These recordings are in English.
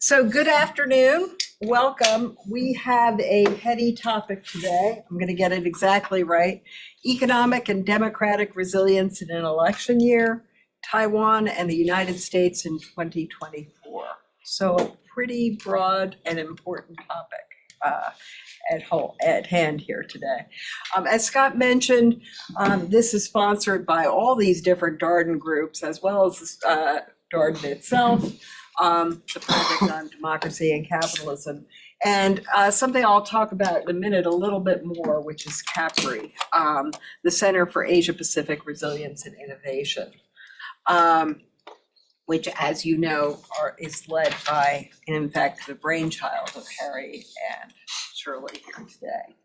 So good afternoon, welcome. We have a heady topic today. I'm going to get it exactly right. Economic and democratic resilience in an election year, Taiwan and the United States in 2024. So a pretty broad and important topic at hand here today. As Scott mentioned, this is sponsored by all these different Darden groups, as well as Darden itself, the Project on Democracy and Capitalism. And something I'll talk about in a minute a little bit more, which is CAPRI, the Center for Asia Pacific Resilience and Innovation, which, as you know, is led by, and in fact, the brainchild of Harry and Shirley here today.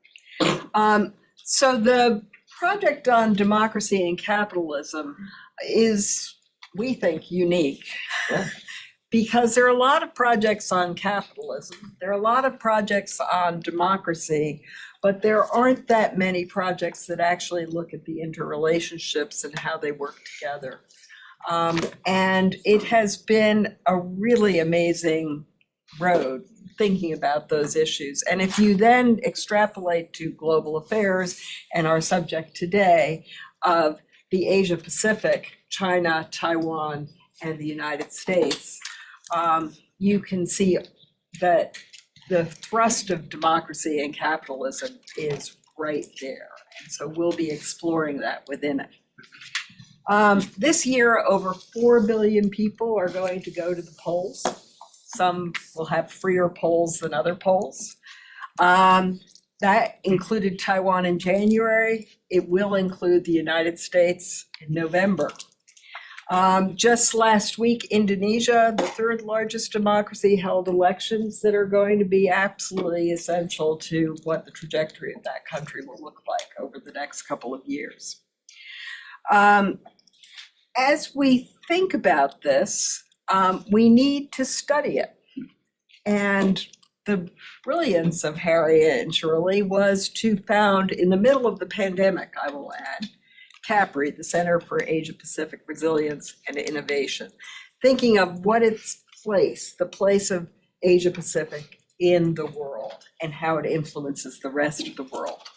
So the Project on Democracy and Capitalism is, we think, unique. Yeah. Because there are a lot of projects on capitalism, there are a lot of projects on democracy, but there aren't that many projects that actually look at the interrelationships and how they work together. And it has been a really amazing road thinking about those issues. And if you then extrapolate to global affairs and our subject today of the Asia Pacific, China, Taiwan, and the United States, you can see that the thrust of democracy and capitalism is right there. And so we'll be exploring that within it. This year, over 4 billion people are going to go to the polls. Some will have freer polls than other polls. That included Taiwan in January. It will include the United States in November. Just last week, Indonesia, the third largest democracy, held elections that are going to be absolutely essential to what the trajectory of that country will look like over the next couple of years. As we think about this, we need to study it. And the brilliance of Harriet and Shirley was to found, in the middle of the pandemic, I will add, CAPRI, the Center for Asia Pacific Resilience and Innovation, thinking of what its place, the place of Asia Pacific in the world and how it influences the rest of the world.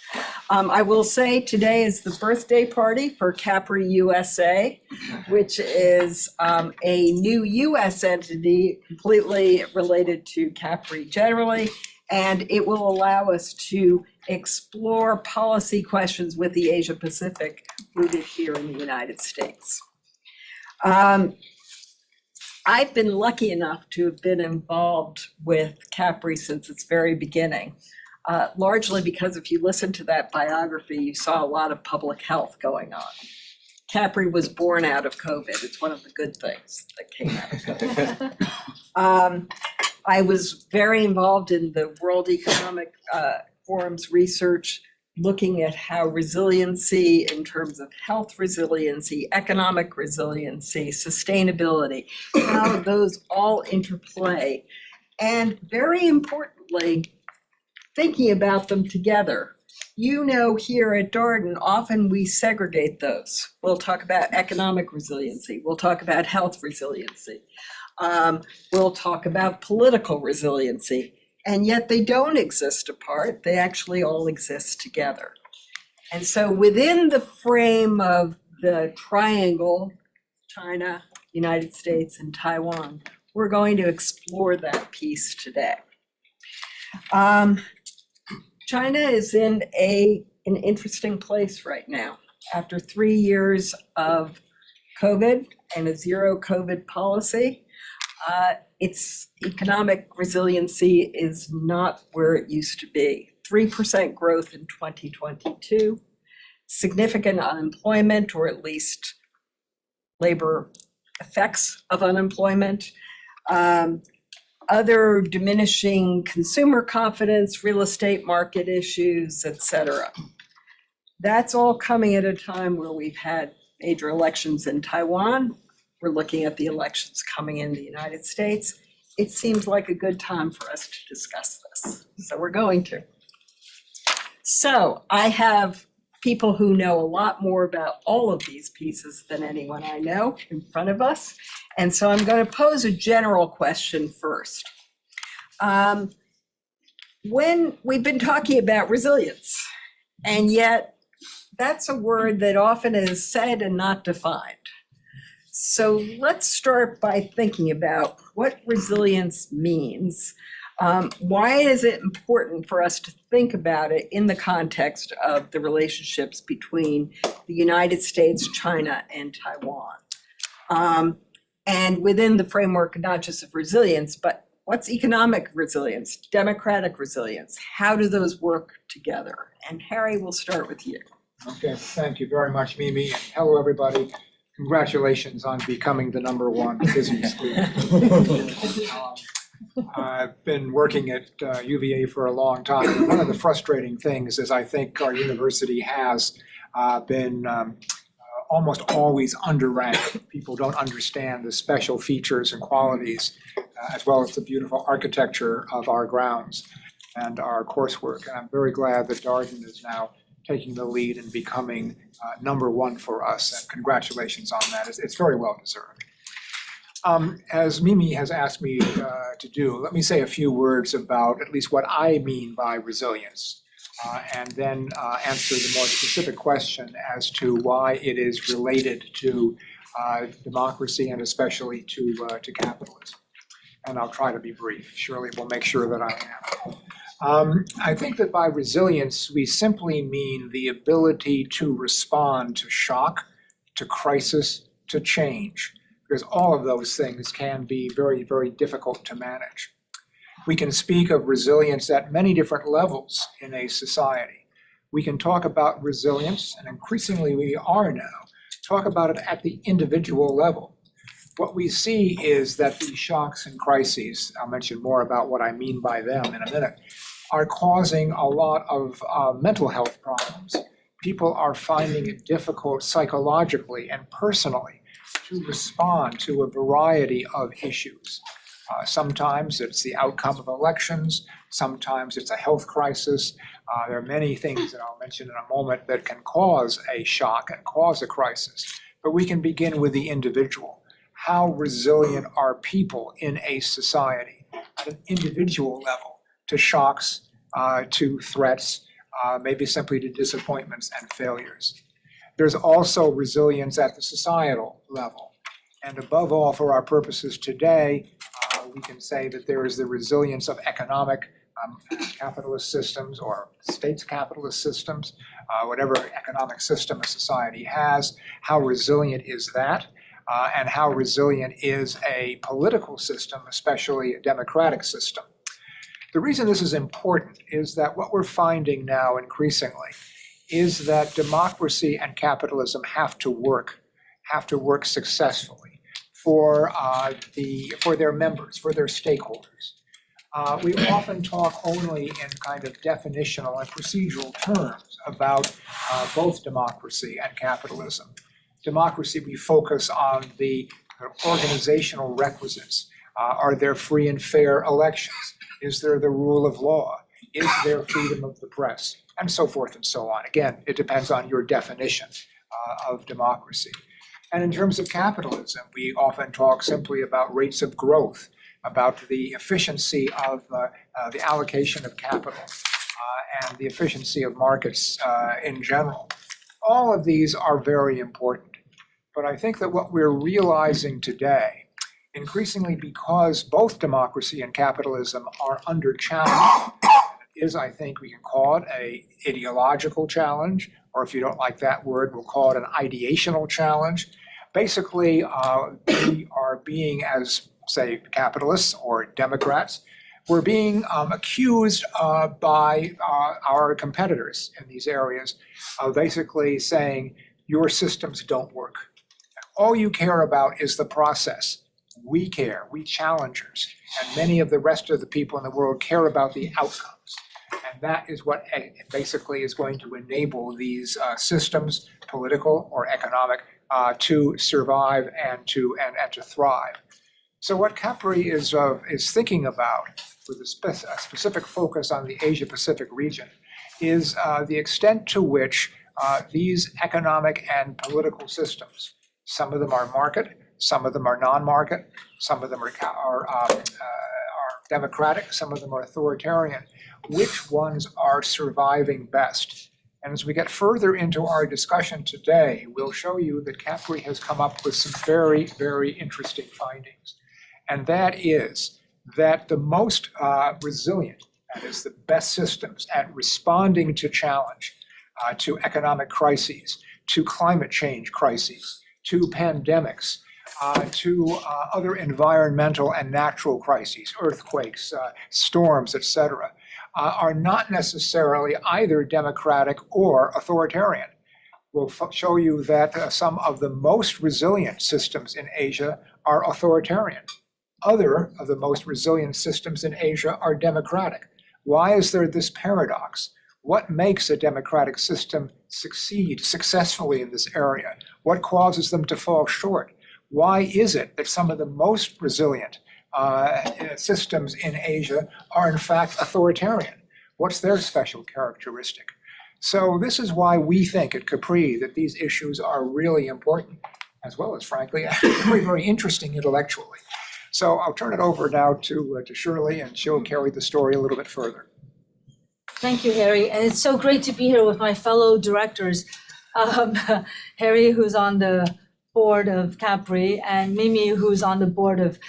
I will say today is the birthday party for CAPRI USA, which is a new US entity completely related to CAPRI generally, and it will allow us to explore policy questions with the Asia Pacific rooted here in the United States. I've been lucky enough to have been involved with CAPRI since its very beginning, largely because if you listen to that biography, you saw a lot of public health going on. CAPRI was born out of COVID. It's one of the good things that came out of COVID. I was very involved in the World Economic Forum's research, looking at how resiliency in terms of health resiliency, economic resiliency, sustainability, how those all interplay. And very importantly, thinking about them together. You know, here at Darden, often we segregate those. We'll talk about economic resiliency. We'll talk about health resiliency. We'll talk about political resiliency. And yet they don't exist apart. They actually all exist together. And so within the frame of the triangle, China, United States, and Taiwan, we're going to explore that piece today. China is in an interesting place right now. After 3 years of COVID and a zero COVID policy, its economic resiliency is not where it used to be. 3% growth in 2022, significant unemployment, or at least labor effects of unemployment, other diminishing consumer confidence, real estate market issues, et cetera. That's all coming at a time where we've had major elections in Taiwan. We're looking at the elections coming in the United States. It seems like a good time for us to discuss this. So we're going to. So I have people who know a lot more about all of these pieces than anyone I know in front of us. And so I'm going to pose a general question first. When we've been talking about resilience, and yet that's a word that often is said and not defined. So let's start by thinking about what resilience means. Why is it important for us to think about it in the context of the relationships between the United States, China, and Taiwan? And within the framework, not just of resilience, but what's economic resilience, democratic resilience? How do those work together? And Harry, we'll start with you. Okay, thank you very much, Mimi, and hello, everybody. Congratulations on becoming the #1 business school. I've been working at UVA for a long time. One of the frustrating things is I think our university has been almost always underranked. People don't understand the special features and qualities as well as the beautiful architecture of our grounds and our coursework. And I'm very glad that Darden is now taking the lead and becoming #1 for us. And congratulations on that. It's very well deserved. As Mimi has asked me to do, let me say a few words about at least what I mean by resilience, and then answer the more specific question as to why it is related to democracy and especially to capitalism. And I'll try to be brief. Shirley will make sure that I am. I think that by resilience, we simply mean the ability to respond to shock, to crisis, to change, because all of those things can be very, very difficult to manage. We can speak of resilience at many different levels in a society. We can talk about resilience, and increasingly we are now, talk about it at the individual level. What we see is that these shocks and crises, I'll mention more about what I mean by them in a minute, are causing a lot of mental health problems. People are finding it difficult psychologically and personally to respond to a variety of issues. Sometimes it's the outcome of elections, sometimes it's a health crisis. There are many things that I'll mention in a moment that can cause a shock and cause a crisis. But we can begin with the individual. How resilient are people in a society at an individual level to shocks, to threats, maybe simply to disappointments and failures? There's also resilience at the societal level. And above all, for our purposes today, we can say that there is the resilience of economic capitalist systems or states' capitalist systems, whatever economic system a society has. How resilient is that? And how resilient is a political system, especially a democratic system? The reason this is important is that what we're finding now increasingly is that democracy and capitalism have to work successfully for their members, for their stakeholders. We often talk only in kind of definitional and procedural terms about both democracy and capitalism. Democracy, we focus on the organizational requisites. Are there free and fair elections? Is there the rule of law? Is there freedom of the press? And so forth and so on. Again, it depends on your definition of democracy. And in terms of capitalism, we often talk simply about rates of growth, about the efficiency of the allocation of capital, and the efficiency of markets in general. All of these are very important. But I think that what we're realizing today, increasingly because both democracy and capitalism are under challenge, is, I think we can call it a ideological challenge, or if you don't like that word, we'll call it an ideational challenge. Basically, we are being, as say capitalists or Democrats, we're being accused by our competitors in these areas of basically saying your systems don't work. All you care about is the process. We care, we challengers, and many of the rest of the people in the world care about the outcomes. And that is what basically is going to enable these systems, political or economic, to survive and to thrive. So what CAPRI is thinking about with a specific focus on the Asia-Pacific region is the extent to which these economic and political systems, some of them are market, some of them are non-market, some of them are democratic, some of them are authoritarian. Which ones are surviving best? And as we get further into our discussion today, we'll show you that CAPRI has come up with some very, very interesting findings. And that is that the most resilient, that is the best systems at responding to challenge, to economic crises, to climate change crises, to pandemics, to other environmental and natural crises, earthquakes, storms, et cetera, are not necessarily either democratic or authoritarian. We'll show you that some of the most resilient systems in Asia are authoritarian. Other of the most resilient systems in Asia are democratic. Why is there this paradox? What makes a democratic system succeed successfully in this area? What causes them to fall short? Why is it that some of the most resilient systems in Asia are in fact authoritarian? What's their special characteristic? So this is why we think at CAPRI that these issues are really important, as well as frankly, very, very interesting intellectually. So I'll turn it over now to Shirley, and she'll carry the story a little bit further. Thank you, Harry. And it's so great to be here with my fellow directors, Harry, who's on the board of CAPRI, and Mimi, who's on the board of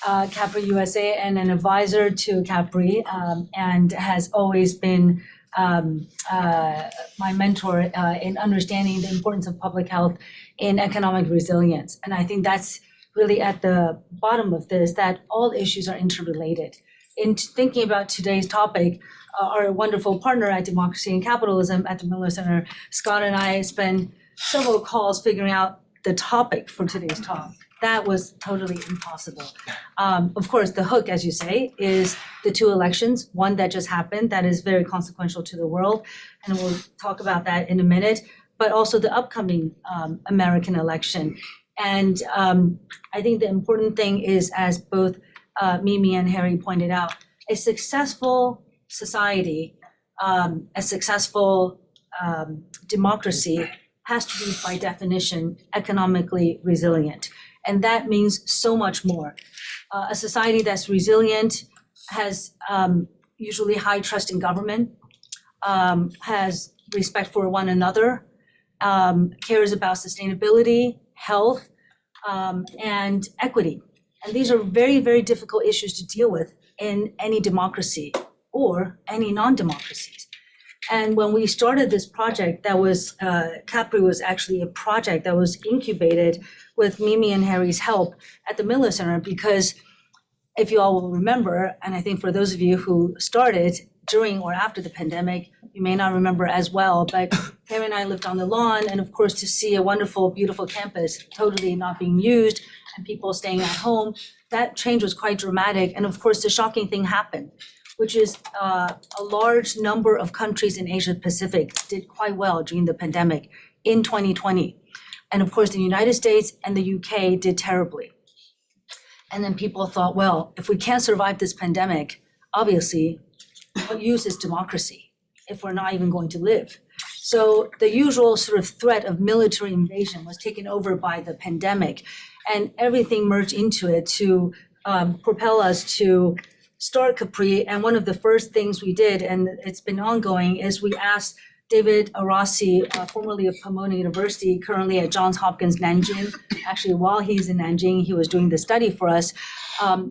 CAPRI USA and an advisor to CAPRI, and has always been my mentor in understanding the importance of public health in economic resilience. And I think that's really at the bottom of this, that all issues are interrelated. In thinking about today's topic, our wonderful partner at Democracy and Capitalism at the Miller Center, Scott and I spent several calls figuring out the topic for today's talk. That was totally impossible. Of course, the hook, as you say, is the two elections, one that just happened that is very consequential to the world, and we'll talk about that in a minute, but also the upcoming American election. And I think the important thing is, as both Mimi and Harry pointed out, a successful society, a successful democracy has to be, by definition, economically resilient. And that means so much more. A society that's resilient has usually high trust in government, has respect for one another, cares about sustainability, health, and equity. And these are very, very difficult issues to deal with in any democracy or any non-democracies. And when we started this project, that was, CAPRI was actually a project that was incubated with Mimi and Harry's help at the Miller Center, because if you all will remember, and I think for those of you who started during or after the pandemic, you may not remember as well, but Harry and I lived on the lawn, and of course to see a wonderful, beautiful campus totally not being used and people staying at home, that change was quite dramatic. And of course, the shocking thing happened, which is a large number of countries in Asia Pacific did quite well during the pandemic in 2020. And of course, the United States and the UK did terribly. And then people thought, well, if we can't survive this pandemic, obviously, what use is democracy if we're not even going to live? So the usual sort of threat of military invasion was taken over by the pandemic, and everything merged into it to propel us to start CAPRI. And one of the first things we did, and it's been ongoing, is we asked David Arasi, formerly of Pomona University, currently at Johns Hopkins Nanjing. Actually, while he's in Nanjing, he was doing the study for us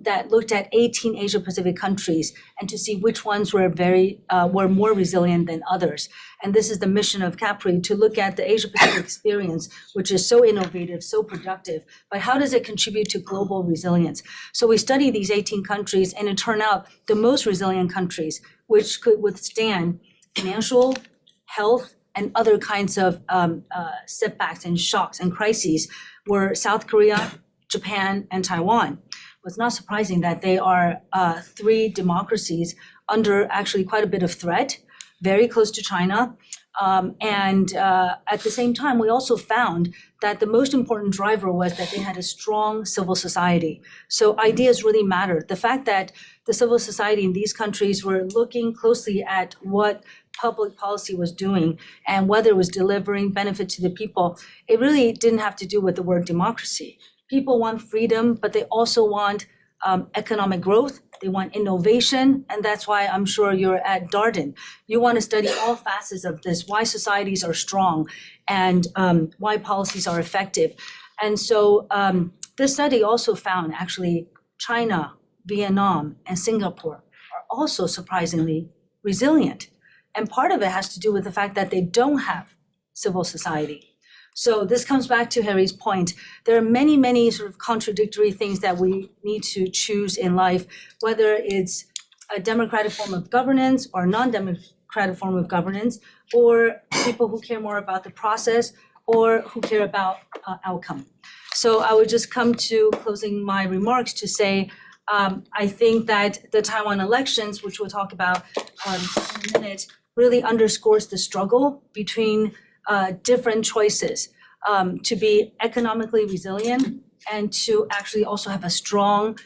that looked at 18 Asia Pacific countries and to see which ones were more resilient than others. And this is the mission of CAPRI, to look at the Asia Pacific experience, which is so innovative, so productive, but how does it contribute to global resilience? So we studied these 18 countries, and it turned out the most resilient countries, which could withstand financial, health, and other kinds of setbacks and shocks and crises, were South Korea, Japan, and Taiwan. It's not surprising that they are three democracies under actually quite a bit of threat, very close to China. And at the same time, we also found that the most important driver was that they had a strong civil society. So ideas really matter. The fact that the civil society in these countries were looking closely at what public policy was doing and whether it was delivering benefit to the people, it really didn't have to do with the word democracy. People want freedom, but they also want economic growth, they want innovation, and that's why I'm sure you're at Darden. You want to study all facets of this, why societies are strong and why policies are effective. And so this study also found actually China, Vietnam, and Singapore are also surprisingly resilient. And part of it has to do with the fact that they don't have civil society. So this comes back to Harry's point. There are many, many sort of contradictory things that we need to choose in life, whether it's a democratic form of governance or a non-democratic form of governance, or people who care more about the process or who care about outcome. So I would just come to closing my remarks to say, I think that the Taiwan elections, which we'll talk about in a minute, really underscores the struggle between different choices to be economically resilient and to actually also have a strong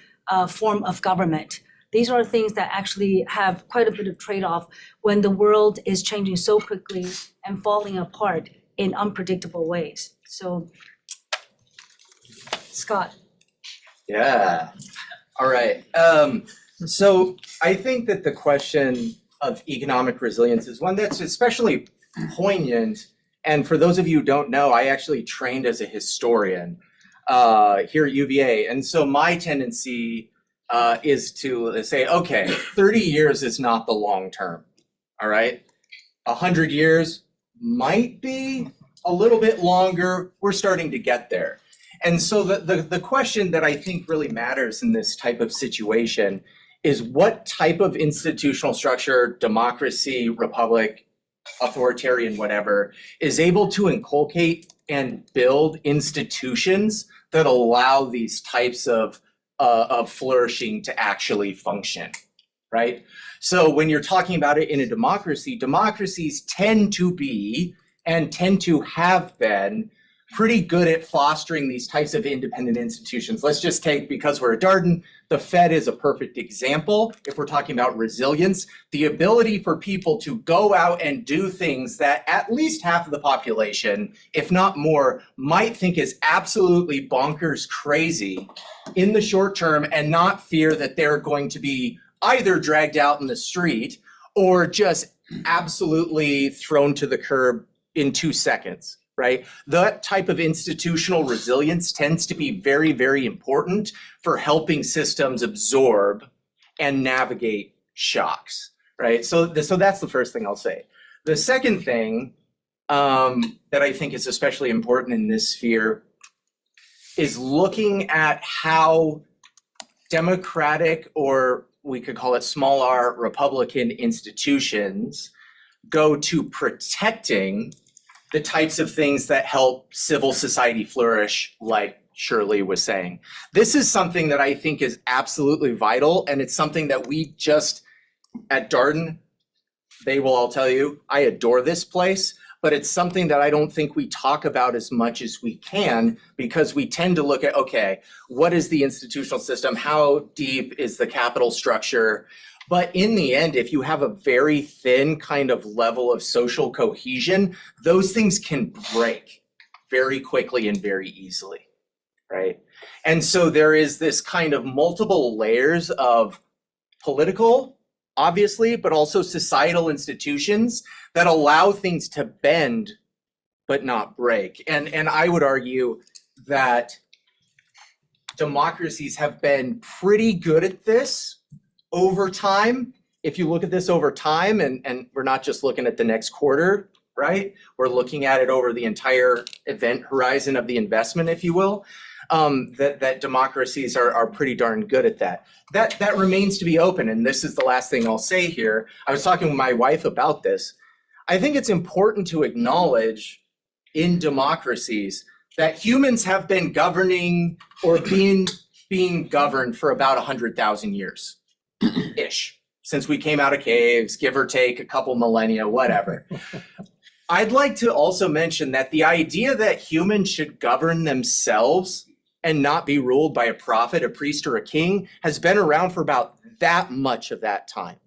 form of government. These are things that actually have quite a bit of trade-off when the world is changing so quickly and falling apart in unpredictable ways. So, Scott. Yeah. All right. So I think that the question of economic resilience is one that's especially poignant. And for those of you who don't know, I actually trained as a historian here at UVA. And so my tendency is to say, okay, 30 years is not the long term, all right? 100 years might be a little bit longer. We're starting to get there. And so the question that I think really matters in this type of situation is what type of institutional structure, democracy, republic, authoritarian, whatever, is able to inculcate and build institutions that allow these types of flourishing to actually function, right? So when you're talking about it in a democracy, democracies tend to be and tend to have been pretty good at fostering these types of independent institutions. Let's just take, because we're at Darden, the Fed is a perfect example. If we're talking about resilience, the ability for people to go out and do things that at least half of the population, if not more, might think is absolutely bonkers crazy in the short term and not fear that they're going to be either dragged out in the street or just absolutely thrown to the curb in 2 seconds. Right? That type of institutional resilience tends to be very, very important for helping systems absorb and navigate shocks, right? So that's the first thing I'll say. The second thing that I think is especially important in this sphere is looking at how democratic, or we could call it small r, Republican institutions go to protecting the types of things that help civil society flourish, like Shirley was saying. This is something that I think is absolutely vital, and it's something that we just, at Darden, they will all tell you, I adore this place, but it's something that I don't think we talk about as much as we can, because we tend to look at, okay, what is the institutional system? How deep is the capital structure? But in the end, if you have a very thin kind of level of social cohesion, those things can break very quickly and very easily, right? And so there is this kind of multiple layers of political, obviously, but also societal institutions that allow things to bend but not break. And I would argue that democracies have been pretty good at this over time. If you look at this over time, and we're not just looking at the next quarter, right? We're looking at it over the entire event horizon of the investment, if you will, that democracies are pretty darn good at that. That remains to be open, and this is the last thing I'll say here. I was talking with my wife about this. I think it's important to acknowledge in democracies that humans have been governing or being governed for about 100,000 years. Ish, since we came out of caves, give or take a couple millennia, whatever. I'd like to also mention that the idea that humans should govern themselves and not be ruled by a prophet, a priest, or a king has been around for about that much of that time.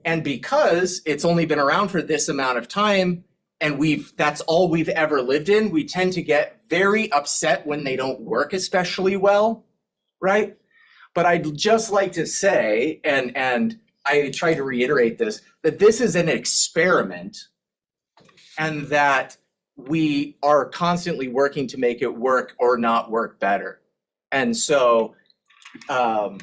And because it's only been around for this amount of time, and that's all we've ever lived in, we tend to get very upset when they don't work especially well. right? But I'd just like to say, and I try to reiterate this, that this is an experiment and that we are constantly working to make it work or not work better. And so the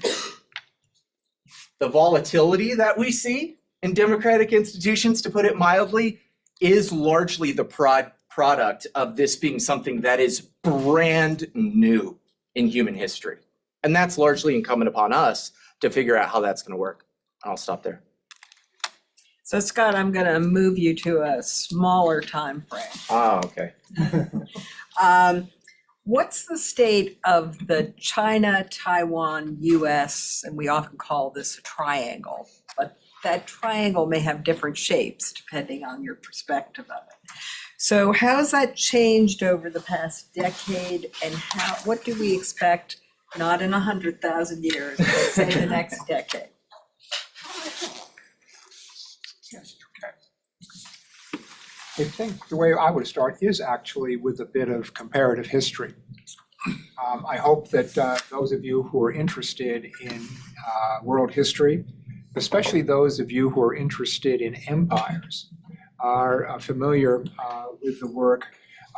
volatility that we see in democratic institutions, to put it mildly, is largely the product of this being something that is brand new in human history. And that's largely incumbent upon us to figure out how that's going to work. I'll stop there. So Scott, I'm going to move you to a smaller time frame. Ah, okay. What's the state of the China, Taiwan, US, and we often call this a triangle, but that triangle may have different shapes depending on your perspective of it. So how has that changed over the past decade, and what do we expect, not in 100,000 years, but say the next decade? Yes, okay. I think the way I would start is actually with a bit of comparative history. I hope that those of you who are interested in world history, especially those of you who are interested in empires, are familiar with the work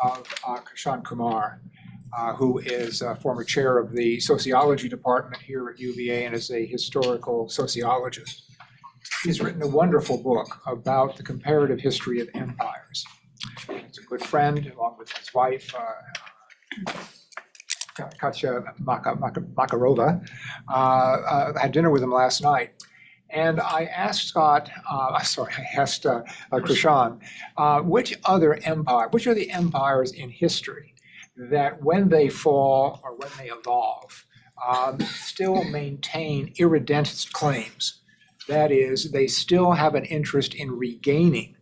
of Krishan Kumar, who is a former chair of the sociology department here at UVA and is a historical sociologist. He's written a wonderful book about the comparative history of empires. He's a good friend, along with his wife, Katya Makarova. I had dinner with him last night. And I asked Krishan, which are the empires in history that when they fall or when they evolve, still maintain irredentist claims? That is, they still have an interest in regaining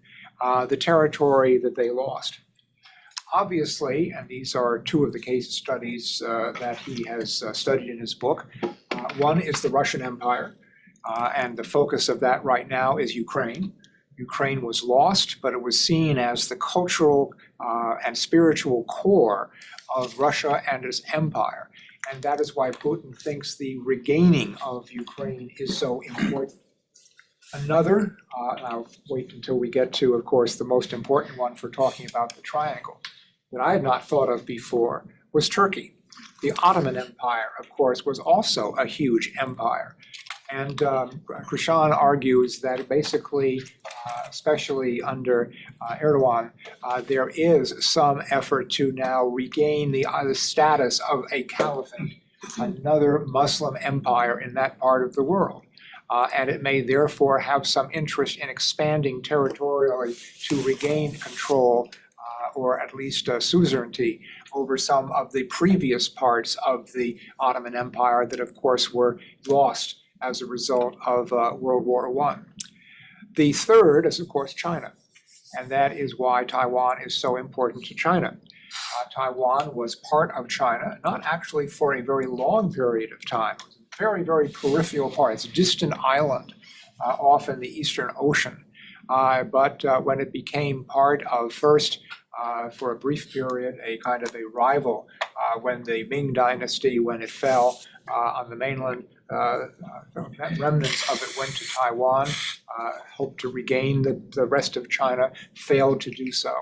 the territory that they lost. Obviously, and these are two of the case studies that he has studied in his book. One is the Russian Empire, and the focus of that right now is Ukraine. Ukraine was lost, but it was seen as the cultural and spiritual core of Russia and its empire. And that is why Putin thinks the regaining of Ukraine is so important. Another, and I'll wait until we get to, of course, the most important one for talking about the triangle, that I had not thought of before, was Turkey. The Ottoman Empire, of course, was also a huge empire. And Krishan argues that basically, especially under Erdogan, there is some effort to now regain the status of a caliphate, another Muslim empire in that part of the world. And it may therefore have some interest in expanding territorially to regain control or at least suzerainty over some of the previous parts of the Ottoman Empire that, of course, were lost as a result of World War I. The third is, of course, China, and that is why Taiwan is so important to China. Taiwan was part of China, not actually for a very long period of time. It was a very, very peripheral part. It's a distant island off in the Eastern Ocean. But when it became part of first, for a brief period, a kind of a rival, when the Ming Dynasty, when it fell on the mainland, remnants of it went to Taiwan, hoped to regain the rest of China, failed to do so.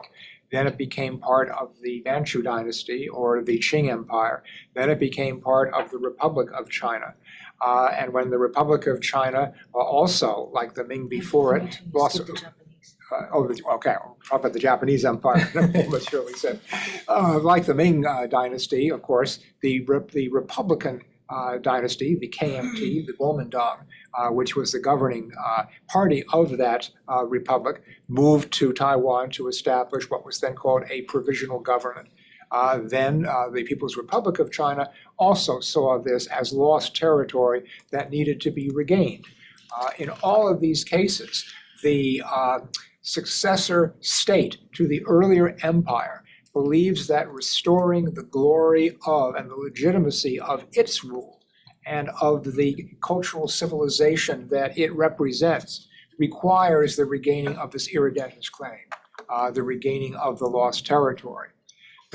Then it became part of the Manchu Dynasty or the Qing Empire. Then it became part of the Republic of China. And when the Republic of China, also like the Ming before it, lost. Okay, probably the Japanese Empire, let's surely say. Like the Ming Dynasty, of course, the Republican dynasty, the KMT, the Kuomintang, which was the governing party of that republic, moved to Taiwan to establish what was then called a provisional government. Then the People's Republic of China also saw this as lost territory that needed to be regained. In all of these cases, the successor state to the earlier empire believes that restoring the glory of and the legitimacy of its rule and of the cultural civilization that it represents requires the regaining of this irredentist claim, the regaining of the lost territory.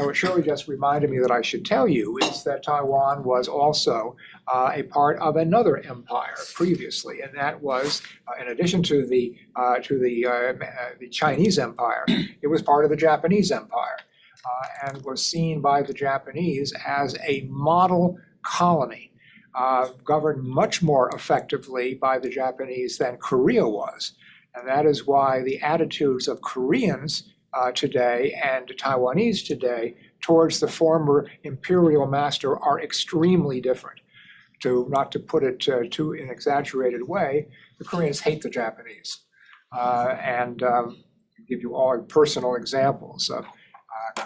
Now, what Shirley just reminded me that I should tell you is that Taiwan was also a part of another empire previously, and that was, in addition to the Chinese Empire, it was part of the Japanese Empire, and was seen by the Japanese as a model colony, governed much more effectively by the Japanese than Korea was. And that is why the attitudes of Koreans today and Taiwanese today towards the former imperial master are extremely different. Not to put it too in an exaggerated way, the Koreans hate the Japanese. And give you all personal examples of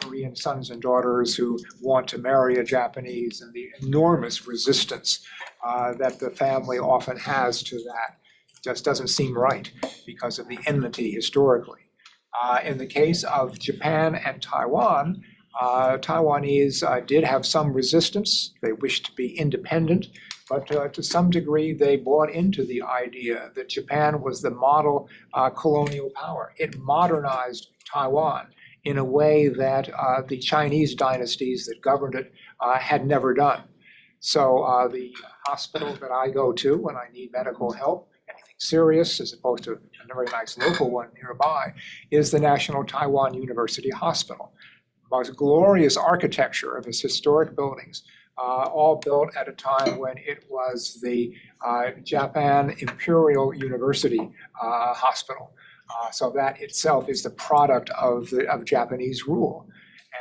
Korean sons and daughters who want to marry a Japanese, and the enormous resistance that the family often has to that. Just doesn't seem right because of the enmity historically. In the case of Japan and Taiwan, Taiwanese did have some resistance. They wished to be independent, but to some degree they bought into the idea that Japan was the model colonial power. It modernized Taiwan in a way that the Chinese dynasties that governed it had never done. So the hospital that I go to when I need medical help, anything serious as opposed to a very nice local one nearby, is the National Taiwan University Hospital. Most glorious architecture of its historic buildings, all built at a time when it was the Japan Imperial University Hospital. So that itself is the product of Japanese rule.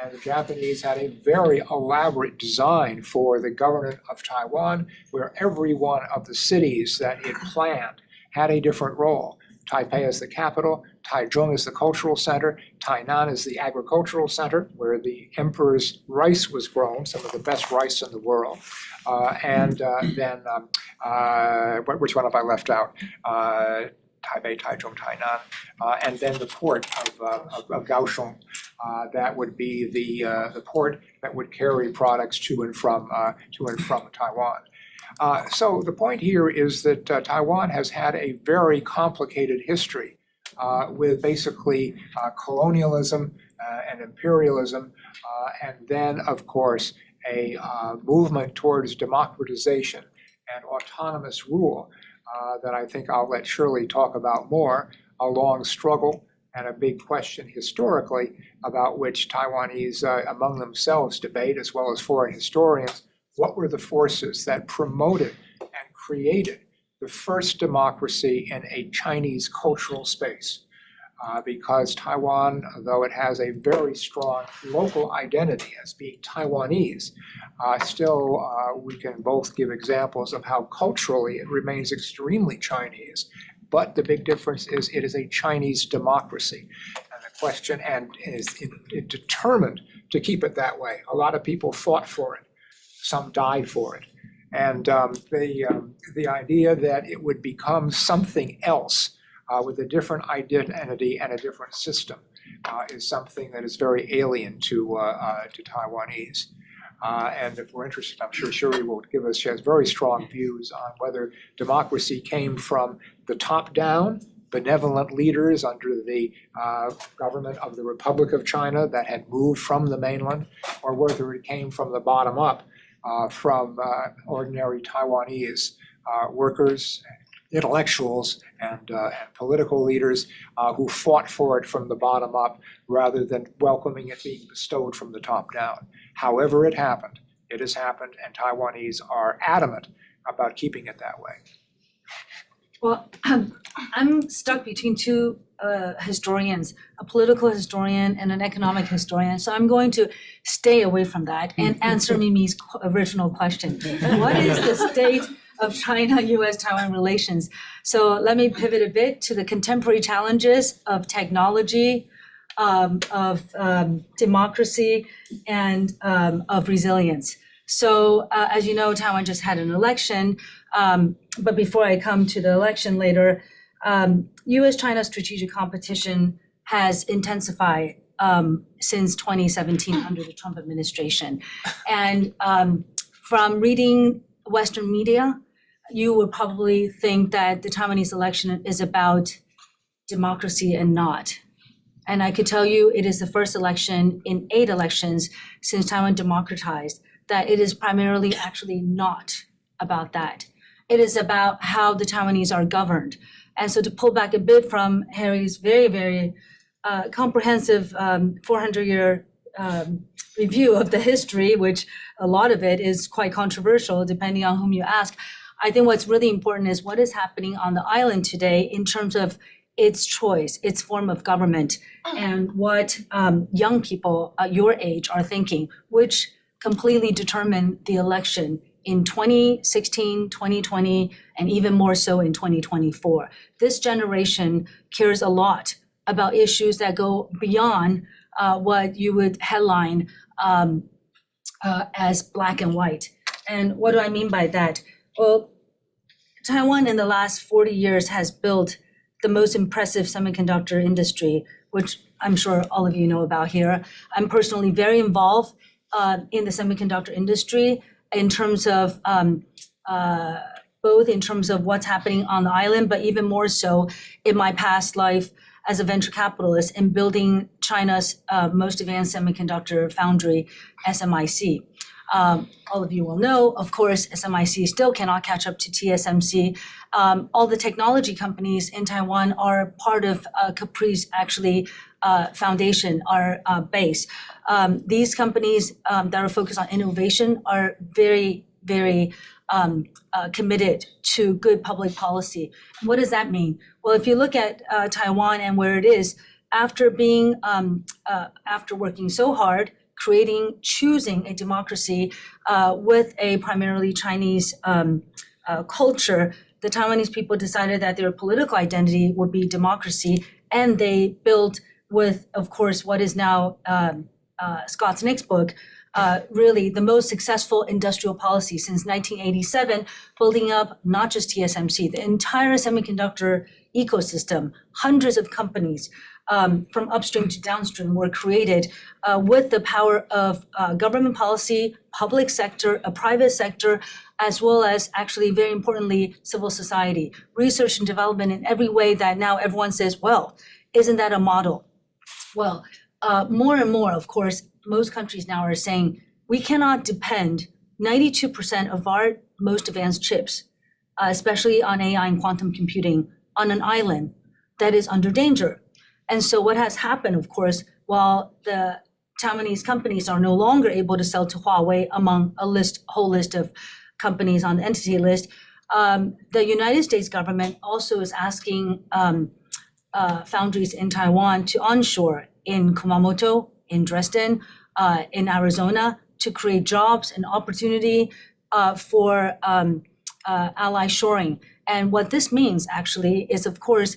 And the Japanese had a very elaborate design for the government of Taiwan, where every one of the cities that it planned had a different role. Taipei is the capital, Taichung is the cultural center, Tainan is the agricultural center, where the emperor's rice was grown, some of the best rice in the world. Then, which one have I left out? Taipei, Taichung, Tainan, and then the port of Kaohsiung. That would be the port that would carry products to and from Taiwan. So the point here is that Taiwan has had a very complicated history with basically colonialism and imperialism, and then, of course, a movement towards democratization and autonomous rule that I think I'll let Shirley talk about more, a long struggle and a big question historically about which Taiwanese among themselves debate, as well as foreign historians. What were the forces that promoted and created the first democracy in a Chinese cultural space? Because Taiwan, though it has a very strong local identity as being Taiwanese, still we can both give examples of how culturally it remains extremely Chinese. But the big difference is it is a Chinese democracy. And the question, and is determined to keep it that way. A lot of people fought for it. Some died for it. And the idea that it would become something else with a different identity and a different system is something that is very alien to Taiwanese. And if we're interested, I'm sure Shuri will give us, she has very strong views on whether democracy came from the top down, benevolent leaders under the government of the Republic of China that had moved from the mainland, or whether it came from the bottom up from ordinary Taiwanese workers, intellectuals, and political leaders who fought for it from the bottom up rather than welcoming it being bestowed from the top down. However it happened, it has happened, and Taiwanese are adamant about keeping it that way. Well, I'm stuck between two historians, a political historian and an economic historian. So I'm going to stay away from that and answer Mimi's original question. What is the state of China-US-Taiwan relations? So let me pivot a bit to the contemporary challenges of technology, of democracy, and of resilience. So as you know, Taiwan just had an election. But before I come to the election later, US-China strategic competition has intensified since 2017 under the Trump administration. And from reading Western media, you would probably think that the Taiwanese election is about democracy and not And I could tell you it is the first election in 8 elections since Taiwan democratized that it is primarily actually not about that. It is about how the Taiwanese are governed. And so to pull back a bit from Harry's very, very comprehensive 400-year review of the history, which a lot of it is quite controversial depending on whom you ask, I think what's really important is what is happening on the island today in terms of its choice, its form of government, and what young people your age are thinking, which completely determined the election in 2016, 2020, and even more so in 2024. This generation cares a lot about issues that go beyond what you would headline as black and white. And what do I mean by that? Well, Taiwan in the last 40 years has built the most impressive semiconductor industry, which I'm sure all of you know about here. I'm personally very involved in the semiconductor industry in terms of both in terms of what's happening on the island, but even more so in my past life as a venture capitalist in building China's most advanced semiconductor foundry, SMIC. All of you will know, of course, SMIC still cannot catch up to TSMC. All the technology companies in Taiwan are part of CAPRI's actually foundation, our base. These companies that are focused on innovation are very, very committed to good public policy. What does that mean? Well, if you look at Taiwan and where it is, after being after working so hard, choosing a democracy with a primarily Chinese culture, the Taiwanese people decided that their political identity would be democracy, and they built with, of course, what is now Scott's next book, really the most successful industrial policy since 1987, building up not just TSMC, the entire semiconductor ecosystem, hundreds of companies from upstream to downstream were created with the power of government policy, public sector, a private sector, as well as actually, very importantly, civil society, research and development in every way that now everyone says, well, isn't that a model? Well, more and more, of course, most countries now are saying we cannot depend 92% of our most advanced chips, especially on AI and quantum computing, on an island that is under danger. And so what has happened, of course, while the Taiwanese companies are no longer able to sell to Huawei among a whole list of companies on the entity list, the United States government also is asking foundries in Taiwan to onshore in Kumamoto, in Dresden, in Arizona, to create jobs and opportunity for ally shoring. And what this means actually is, of course,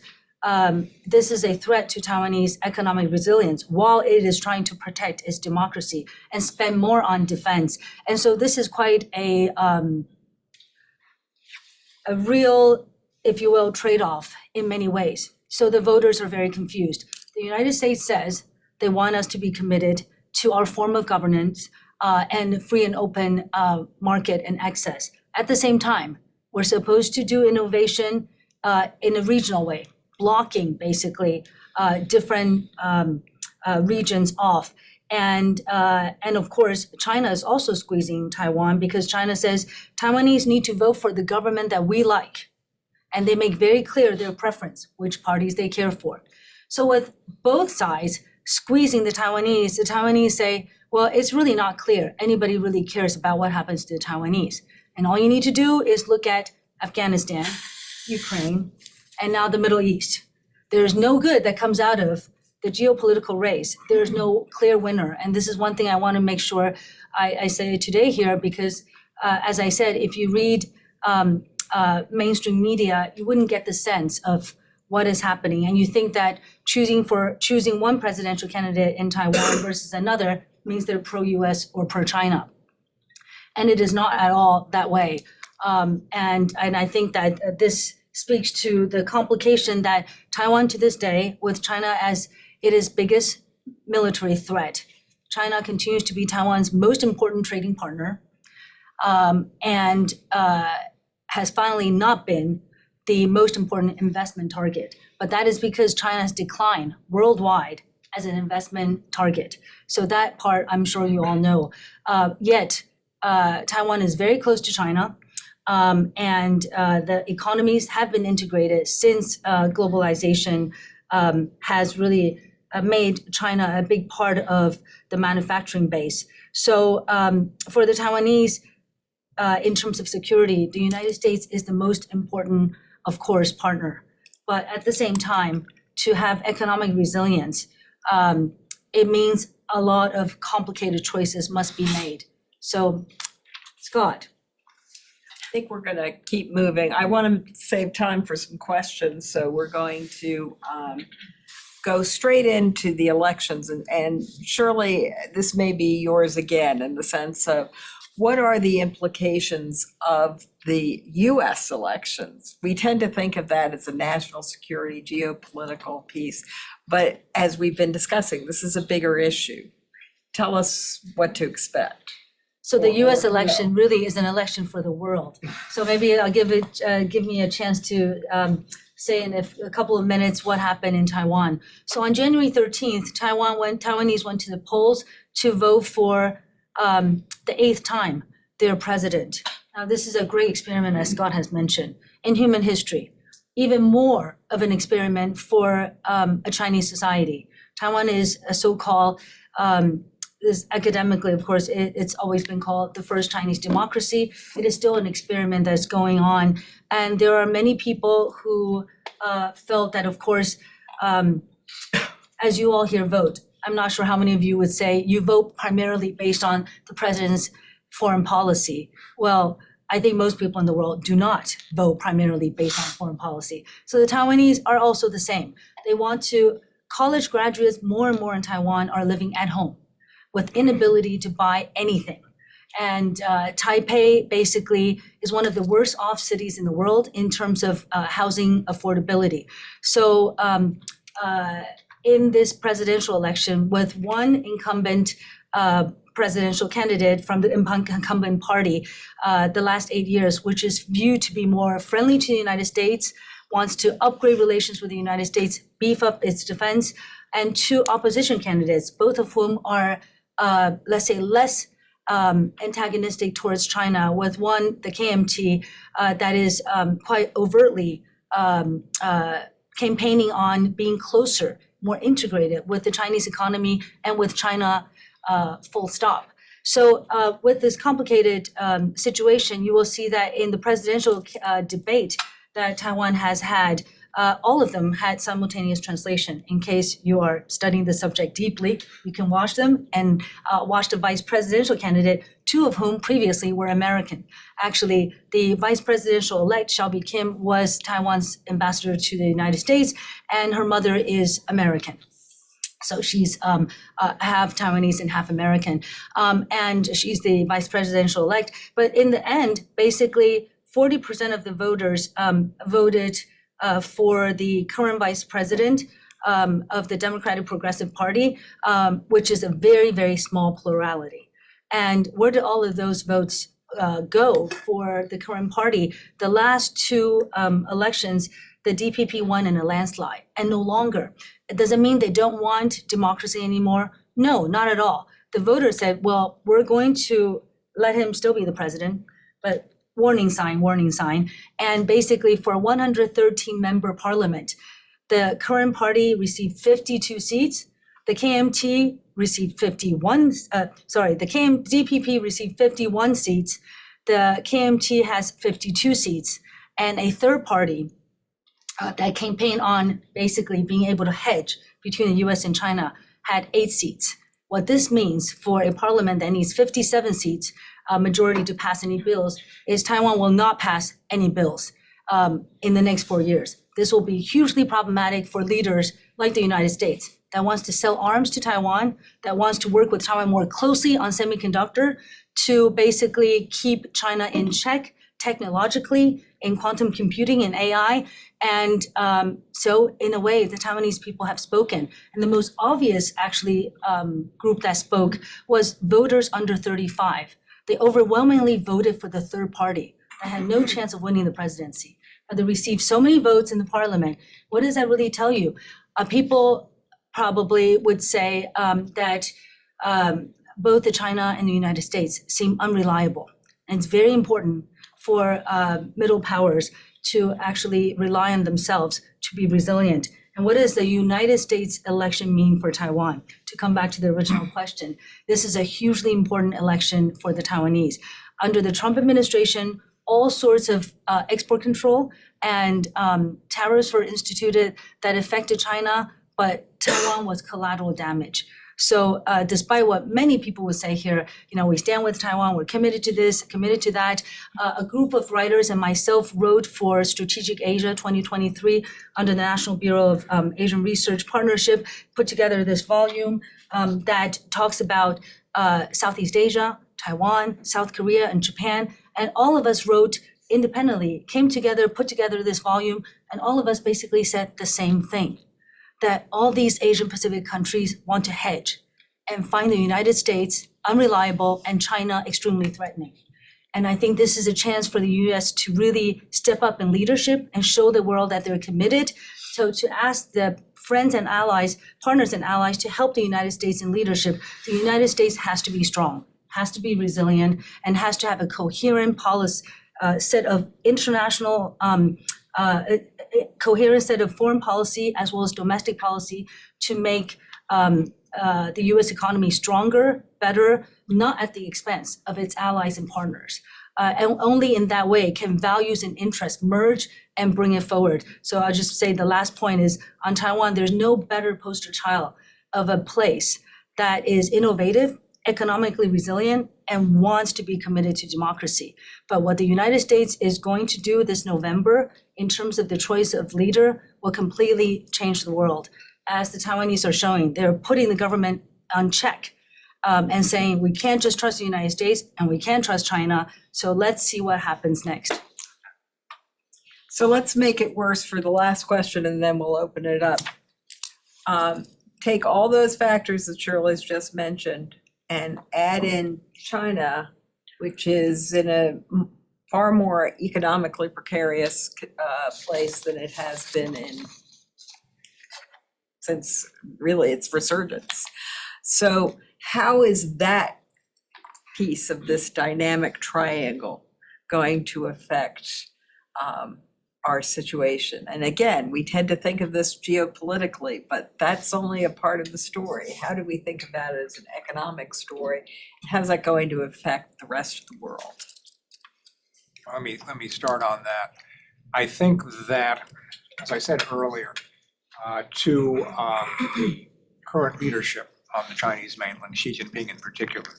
this is a threat to Taiwanese economic resilience while it is trying to protect its democracy and spend more on defense. And so this is quite a real, if you will, trade-off in many ways. So the voters are very confused. The United States says they want us to be committed to our form of governance and free and open market and access. At the same time, we're supposed to do innovation in a regional way, blocking basically different regions off. And of course, China is also squeezing Taiwan because China says Taiwanese need to vote for the government that we like. And they make very clear their preference, which parties they care for. So with both sides squeezing the Taiwanese say, well, it's really not clear anybody really cares about what happens to the Taiwanese. And all you need to do is look at Afghanistan, Ukraine, and now the Middle East. There's no good that comes out of the geopolitical race. There's no clear winner. And this is one thing I want to make sure I say today here, because as I said, if you read mainstream media, you wouldn't get the sense of what is happening. And you think that choosing one presidential candidate in Taiwan versus another means they're pro-US or pro-China. And it is not at all that way. And I think that this speaks to the complication that Taiwan to this day, with China as its biggest military threat, China continues to be Taiwan's most important trading partner, and has finally not been the most important investment target. But that is because China has declined worldwide as an investment target. So that part, I'm sure you all know. Yet, Taiwan is very close to China, and the economies have been integrated since globalization has really made China a big part of the manufacturing base. So for the Taiwanese, in terms of security, the United States is the most important, of course, partner. But at the same time, to have economic resilience, it means a lot of complicated choices must be made. So, Scott. I think we're going to keep moving. I want to save time for some questions, so we're going to go straight into the elections. And Shirley, this may be yours again in the sense of what are the implications of the US elections? We tend to think of that as a national security, geopolitical piece, but as we've been discussing, this is a bigger issue. Tell us what to expect. So the US election really is an election for the world. So maybe I'll give me a chance to say in a couple of minutes what happened in Taiwan. So on January 13th, Taiwanese went to the polls to vote for the 8th time their president. Now, this is a great experiment, as Scott has mentioned, in human history. Even more of an experiment for a Chinese society. Taiwan is a so-called, this academically, of course, it's always been called the first Chinese democracy. It is still an experiment that's going on. And there are many people who felt that, of course, as you all here vote, I'm not sure how many of you would say you vote primarily based on the president's foreign policy. Well, I think most people in the world do not vote primarily based on foreign policy. So the Taiwanese are also the same. They want to, college graduates more and more in Taiwan are living at home with inability to buy anything. And Taipei basically is one of the worst off cities in the world in terms of housing affordability. So in this presidential election, with one incumbent presidential candidate from the incumbent party the last 8 years, which is viewed to be more friendly to the United States, wants to upgrade relations with the United States, beef up its defense, and two opposition candidates, both of whom are, let's say, less antagonistic towards China, with one, the KMT, that is quite overtly campaigning on being closer, more integrated with the Chinese economy and with China full stop. So with this complicated situation, you will see that in the presidential debate that Taiwan has had, all of them had simultaneous translation. In case you are studying the subject deeply, you can watch them and watch the vice presidential candidate, two of whom previously were American. Actually, the vice presidential elect, Xiaobi Kim, was Taiwan's ambassador to the United States, and her mother is American. So she's half Taiwanese and half American, and she's the vice presidential elect. But in the end, basically 40% of the voters voted for the current vice president of the Democratic Progressive Party, which is a very, very small plurality. And where did all of those votes go for the current party? The last two elections, the DPP won in a landslide, and no longer. It doesn't mean they don't want democracy anymore. No, not at all. The voters said, well, we're going to let him still be the president, but warning sign, warning sign. And basically for a 113-member parliament, the current party received 52 seats. The KMT received DPP received 51 seats. The KMT has 52 seats. And a third party that campaigned on basically being able to hedge between the US and China had 8 seats. What this means for a parliament that needs 57 seats, a majority to pass any bills, is Taiwan will not pass any bills in the next 4 years. This will be hugely problematic for leaders like the United States that wants to sell arms to Taiwan, that wants to work with Taiwan more closely on semiconductor to basically keep China in check technologically in quantum computing and AI. And so in a way, the Taiwanese people have spoken. And the most obvious actually group that spoke was voters under 35. They overwhelmingly voted for the third party that had no chance of winning the presidency. But they received so many votes in the parliament. What does that really tell you? People probably would say that both the China and the United States seem unreliable. And it's very important for middle powers to actually rely on themselves to be resilient. And what does the United States election mean for Taiwan? To come back to the original question, this is a hugely important election for the Taiwanese. Under the Trump administration, all sorts of export control and tariffs were instituted that affected China, but Taiwan was collateral damage. So despite what many people would say here, we stand with Taiwan, we're committed to this, committed to that. A group of writers and myself wrote for Strategic Asia 2023 under the National Bureau of Asian Research Partnership, put together this volume that talks about Southeast Asia, Taiwan, South Korea, and Japan. And all of us wrote independently, came together, put together this volume, and all of us basically said the same thing, that all these Asian Pacific countries want to hedge and find the United States unreliable and China extremely threatening. And I think this is a chance for the US to really step up in leadership and show the world that they're committed. So to ask the friends and allies, partners and allies to help the United States in leadership, the United States has to be strong, has to be resilient, and has to have a coherent policy, set of international coherent set of foreign policy as well as domestic policy to make the US economy stronger, better, not at the expense of its allies and partners. And only in that way can values and interests merge and bring it forward. So I'll just say the last point is on Taiwan, there's no better poster child of a place that is innovative, economically resilient, and wants to be committed to democracy. But what the United States is going to do this November in terms of the choice of leader will completely change the world. As the Taiwanese are showing, they're putting the government on check and saying, we can't just trust the United States and we can't trust China. So let's see what happens next. So let's make it worse for the last question and then we'll open it up. Take all those factors that Shirley's just mentioned and add in China, which is in a far more economically precarious place than it has been in since really its resurgence. So how is that piece of this dynamic triangle going to affect our situation? And again, we tend to think of this geopolitically, but that's only a part of the story. How do we think about it as an economic story? How's that going to affect the rest of the world? Let me start on that. I think that, as I said earlier, to the current leadership on the Chinese mainland, Xi Jinping in particular,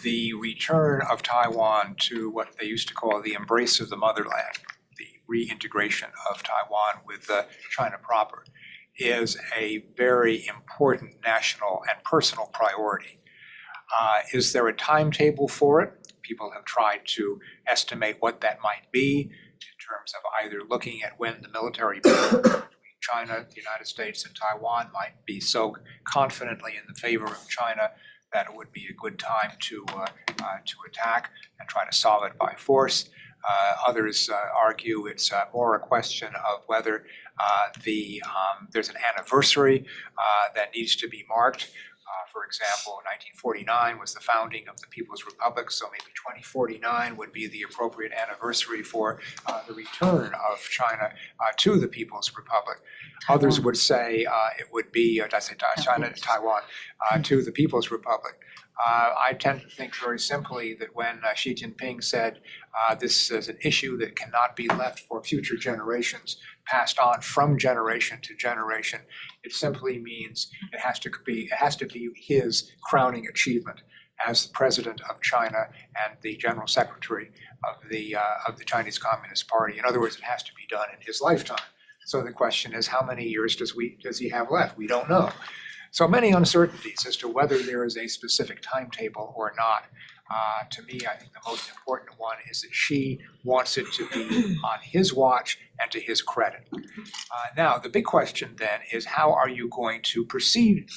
the return of Taiwan to what they used to call the embrace of the motherland, the reintegration of Taiwan with China proper, is a very important national and personal priority. Is there a timetable for it? People have tried to estimate what that might be in terms of either looking at when the military between China, the United States, and Taiwan might be so confidently in the favor of China that it would be a good time to attack and try to solve it by force. Others argue it's more a question of whether there's an anniversary that needs to be marked. For example, 1949 was the founding of the People's Republic, so maybe 2049 would be the appropriate anniversary for the return of China to the People's Republic. Others would say it would be, Taiwan, to the People's Republic. I tend to think very simply that when Xi Jinping said this is an issue that cannot be left for future generations, passed on from generation to generation, it simply means it has to be his crowning achievement as the president of China and the general secretary of the Chinese Communist Party. In other words, it has to be done in his lifetime. So the question is, how many years does he have left? We don't know. So many uncertainties as to whether there is a specific timetable or not. To me, I think the most important one is that Xi wants it to be on his watch and to his credit. Now, the big question then is, how are you going to proceed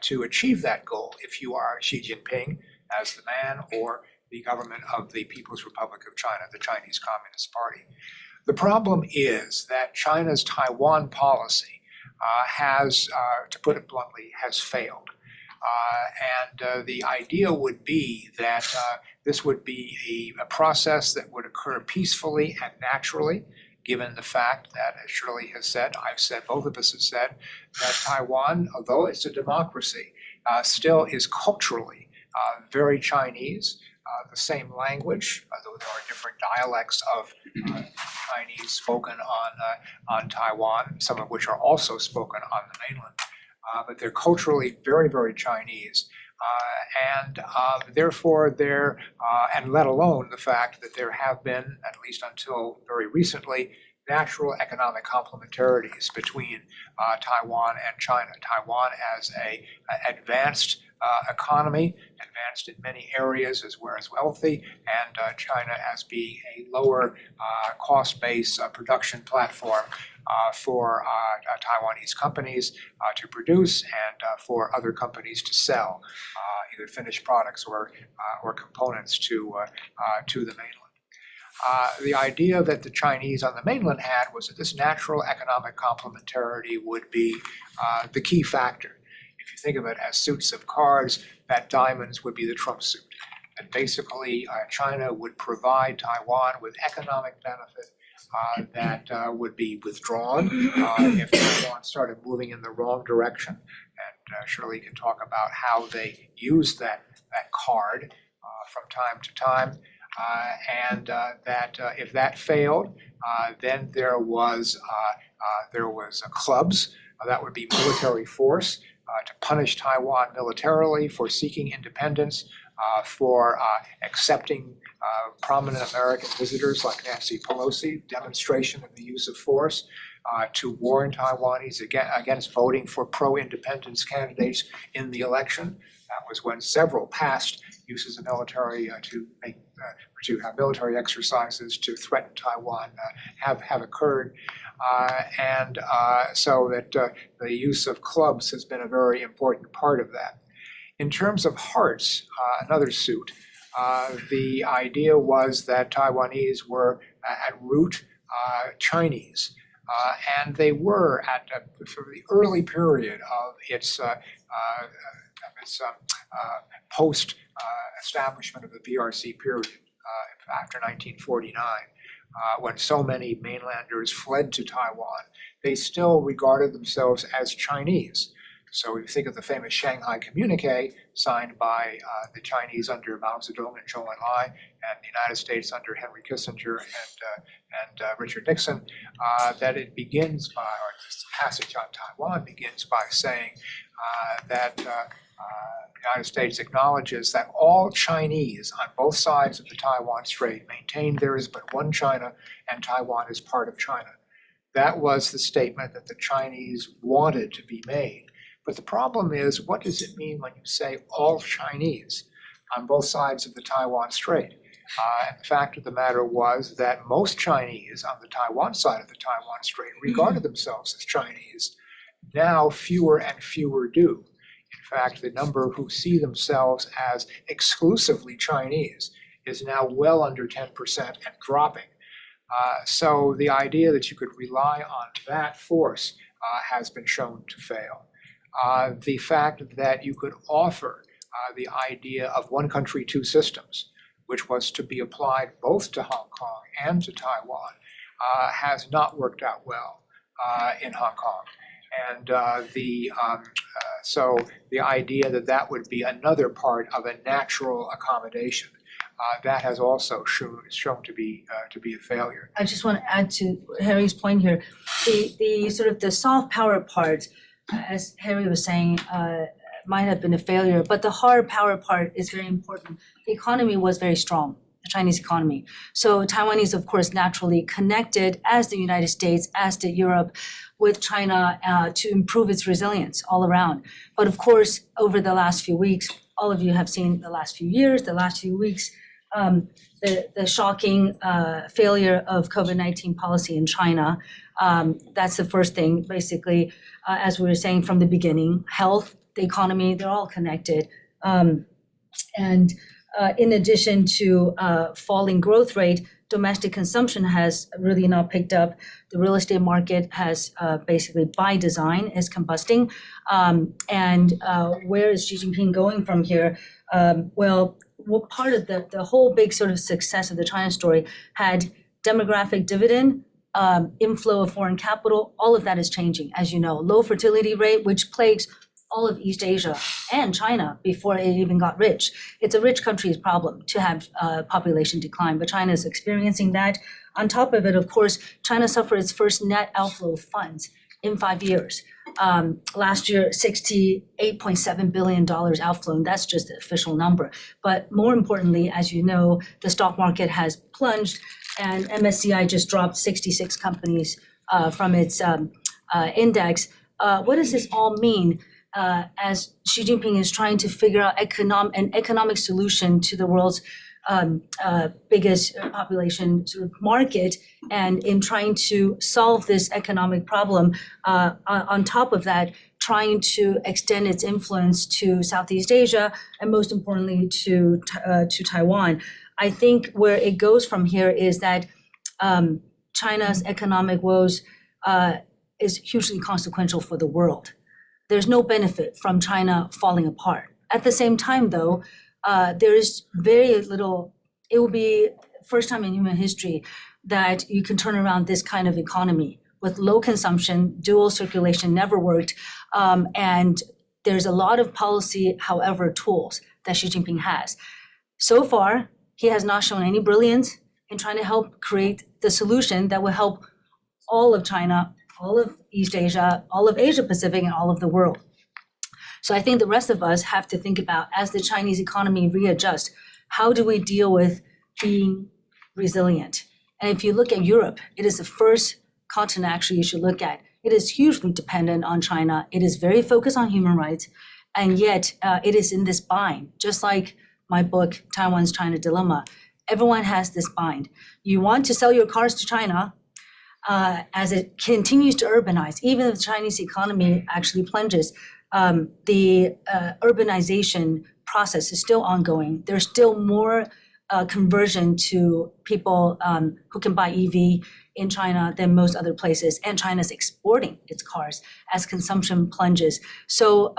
to achieve that goal if you are Xi Jinping as the man or the government of the People's Republic of China, the Chinese Communist Party? The problem is that China's Taiwan policy has, to put it bluntly, has failed. And the idea would be that this would be a process that would occur peacefully and naturally, given the fact that, as Shirley has said, I've said, both of us have said, that Taiwan, although it's a democracy, still is culturally very Chinese, the same language, although there are different dialects of Chinese spoken on Taiwan, some of which are also spoken on the mainland. But they're culturally very, very Chinese. And therefore there, and let alone the fact that there have been, at least until very recently, natural economic complementarities between Taiwan and China. Taiwan as a advanced economy, advanced in many areas as well as wealthy, and China as being a lower cost base production platform for Taiwanese companies to produce and for other companies to sell either finished products or components to the mainland. The idea that the Chinese on the mainland had was that this natural economic complementarity would be the key factor. If you think of it as suits of cards, that diamonds would be the trump suit. And basically, China would provide Taiwan with economic benefit that would be withdrawn if Taiwan started moving in the wrong direction. And Shirley can talk about how they used that card from time to time. And that if that failed, then there was clubs, that would be military force to punish Taiwan militarily for seeking independence, for accepting prominent American visitors like Nancy Pelosi, demonstration of the use of force, to warn Taiwanese against voting for pro-independence candidates in the election. That was when several past uses of military to have military exercises to threaten Taiwan have occurred. So that the use of clubs has been a very important part of that. In terms of hearts, another suit, the idea was that Taiwanese were at root Chinese. And they were at sort of the early period of its post-establishment of the PRC period after 1949, when so many mainlanders fled to Taiwan, they still regarded themselves as Chinese. So if you think of the famous Shanghai Communique signed by the Chinese under Mao Zedong and Zhou Enlai, and the United States under Henry Kissinger and Richard Nixon, that it begins by, or this passage on Taiwan begins by saying that the United States acknowledges that all Chinese on both sides of the Taiwan Strait maintain there is but one China and Taiwan is part of China. That was the statement that the Chinese wanted to be made. But the problem is, what does it mean when you say all Chinese on both sides of the Taiwan Strait? And the fact of the matter was that most Chinese on the Taiwan side of the Taiwan Strait regarded themselves as Chinese. Now fewer and fewer do. In fact, the number who see themselves as exclusively Chinese is now well under 10% and dropping. So the idea that you could rely on that force has been shown to fail. The fact that you could offer the idea of one country, two systems, which was to be applied both to Hong Kong and to Taiwan, has not worked out well in Hong Kong. And so the idea that that would be another part of a natural accommodation, that has also shown to be a failure. I just want to add to Harry's point here. The sort of the soft power part, as Harry was saying, might have been a failure, but the hard power part is very important. The economy was very strong, the Chinese economy. So Taiwanese, of course, naturally connected, as the United States, as did Europe, with China to improve its resilience all around. But of course, over the last few weeks, all of you have seen the last few years, the last few weeks, the shocking failure of COVID-19 policy in China. That's the first thing, basically, as we were saying from the beginning, health, the economy, they're all connected. And in addition to falling growth rate, domestic consumption has really not picked up. The real estate market has basically by design is combusting. Where is Xi Jinping going from here? Well, part of the whole big sort of success of the China story had demographic dividend, inflow of foreign capital, all of that is changing, as you know. Low fertility rate, which plagues all of East Asia and China before it even got rich. It's a rich country's problem to have population decline, but China is experiencing that. On top of it, of course, China suffered its first net outflow of funds in 5 years. Last year, $68.7 billion outflow, and that's just the official number. But more importantly, as you know, the stock market has plunged, and MSCI just dropped 66 companies from its index. What does this all mean? As Xi Jinping is trying to figure out an economic solution to the world's biggest population sort of market, and in trying to solve this economic problem, on top of that, trying to extend its influence to Southeast Asia and most importantly to Taiwan. I think where it goes from here is that China's economic woes is hugely consequential for the world. There's no benefit from China falling apart. At the same time, though, there is very little, it will be first time in human history that you can turn around this kind of economy with low consumption, dual circulation never worked, and there's a lot of policy, however, tools that Xi Jinping has. So far, he has not shown any brilliance in trying to help create the solution that will help all of China, all of East Asia, all of Asia Pacific, and all of the world. So I think the rest of us have to think about, as the Chinese economy readjusts, how do we deal with being resilient? And if you look at Europe, it is the first continent actually you should look at. It is hugely dependent on China. It is very focused on human rights, and yet it is in this bind, just like my book, Taiwan's China Dilemma. Everyone has this bind. You want to sell your cars to China, as it continues to urbanize, even if the Chinese economy actually plunges, the urbanization process is still ongoing. There's still more conversion to people who can buy EV in China than most other places, and China's exporting its cars as consumption plunges. So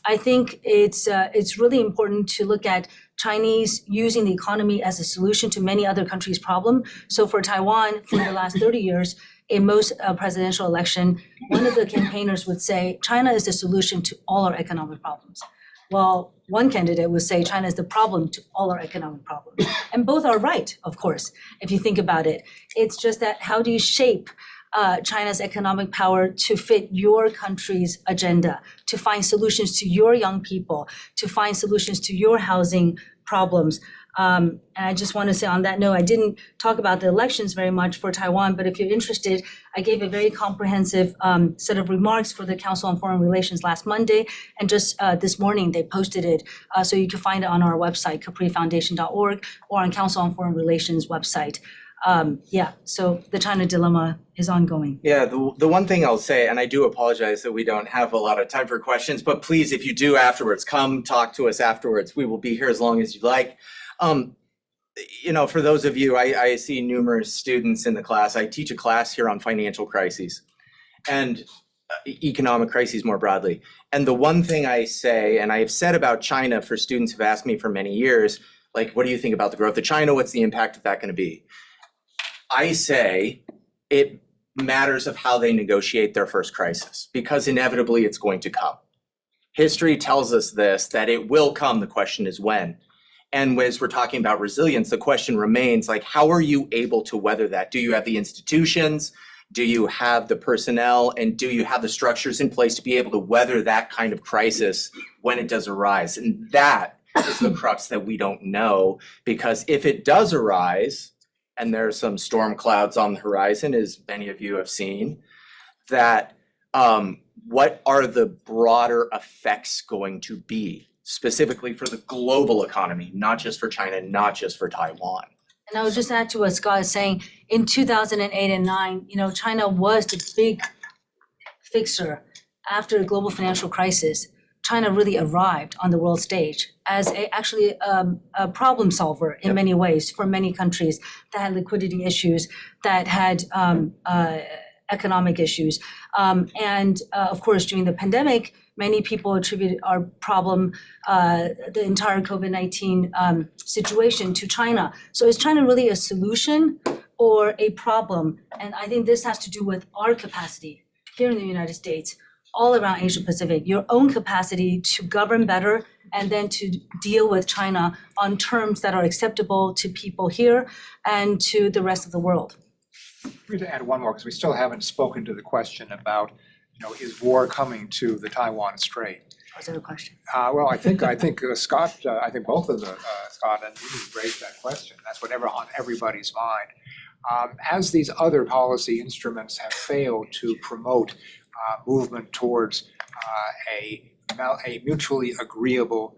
I think it's really important to look at Chinese using the economy as a solution to many other countries' problem. So for Taiwan, for the last 30 years, in most presidential election, one of the campaigners would say, China is the solution to all our economic problems. Well, one candidate would say China is the problem to all our economic problems. And both are right, of course, if you think about it. It's just that how do you shape China's economic power to fit your country's agenda, to find solutions to your young people, to find solutions to your housing problems. And I just want to say on that note, I didn't talk about the elections very much for Taiwan, but if you're interested, I gave a very comprehensive set of remarks for the Council on Foreign Relations last Monday. And just this morning, they posted it. So you can find it on our website, caprifoundation.org, or on Council on Foreign Relations website. So the China dilemma is ongoing. Yeah, the one thing I'll say, and I do apologize that we don't have a lot of time for questions, but please, if you do afterwards, come talk to us afterwards. We will be here as long as you like. For those of you, I see numerous students in the class. I teach a class here on financial crises and economic crises more broadly. And the one thing I say, and I have said about China for students who've asked me for many years, like, what do you think about the growth of China? What's the impact of that going to be? I say it matters of how they negotiate their first crisis, because inevitably it's going to come. History tells us this, that it will come. The question is when. And as we're talking about resilience, the question remains, like, how are you able to weather that? Do you have the institutions? Do you have the personnel? And do you have the structures in place to be able to weather that kind of crisis when it does arise? And that is the crux that we don't know, because if it does arise, and there are some storm clouds on the horizon, as many of you have seen, that what are the broader effects going to be, specifically for the global economy, not just for China, not just for Taiwan? And I would just add to what Scott is saying, in 2008 and 9, China was the big fixer after the global financial crisis. China really arrived on the world stage as actually a problem solver in many ways for many countries that had liquidity issues, that had economic issues. Of course, during the pandemic, many people attribute our problem, the entire COVID-19 situation to China. So is China really a solution or a problem? And I think this has to do with our capacity here in the United States, all around Asia Pacific, your own capacity to govern better and then to deal with China on terms that are acceptable to people here and to the rest of the world. I'm going to add one more because we still haven't spoken to the question about, is war coming to the Taiwan Strait? Was there a question? Well, I think Scott, I think both of Scott and you raised that question. That's whatever on everybody's mind. As these other policy instruments have failed to promote movement towards a mutually agreeable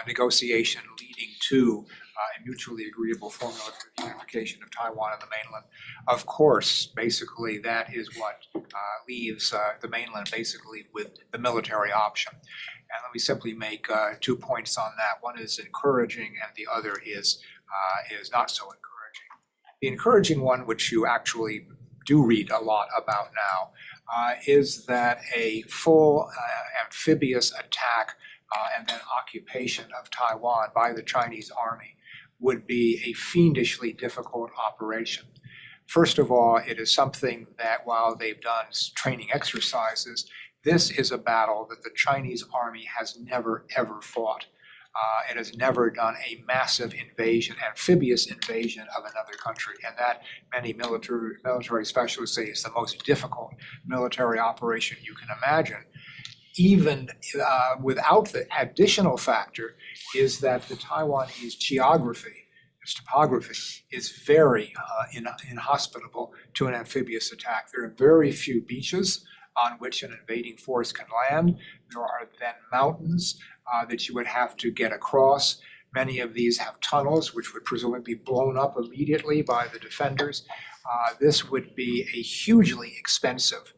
negotiation leading to a mutually agreeable formula for the unification of Taiwan and the mainland. Of course, basically, that is what leaves the mainland basically with the military option. And let me simply make 2 points on that. One is encouraging and the other is not so encouraging. The encouraging one, which you actually do read a lot about now, is that a full amphibious attack and then occupation of Taiwan by the Chinese army would be a fiendishly difficult operation. First of all, it is something that while they've done training exercises, this is a battle that the Chinese army has never, ever fought. It has never done a massive invasion, amphibious invasion of another country, and that many military specialists say is the most difficult military operation you can imagine. Even without the additional factor is that the Taiwanese geography, its topography, is very inhospitable to an amphibious attack. There are very few beaches on which an invading force can land. There are then mountains that you would have to get across. Many of these have tunnels, which would presumably be blown up immediately by the defenders. This would be a hugely expensive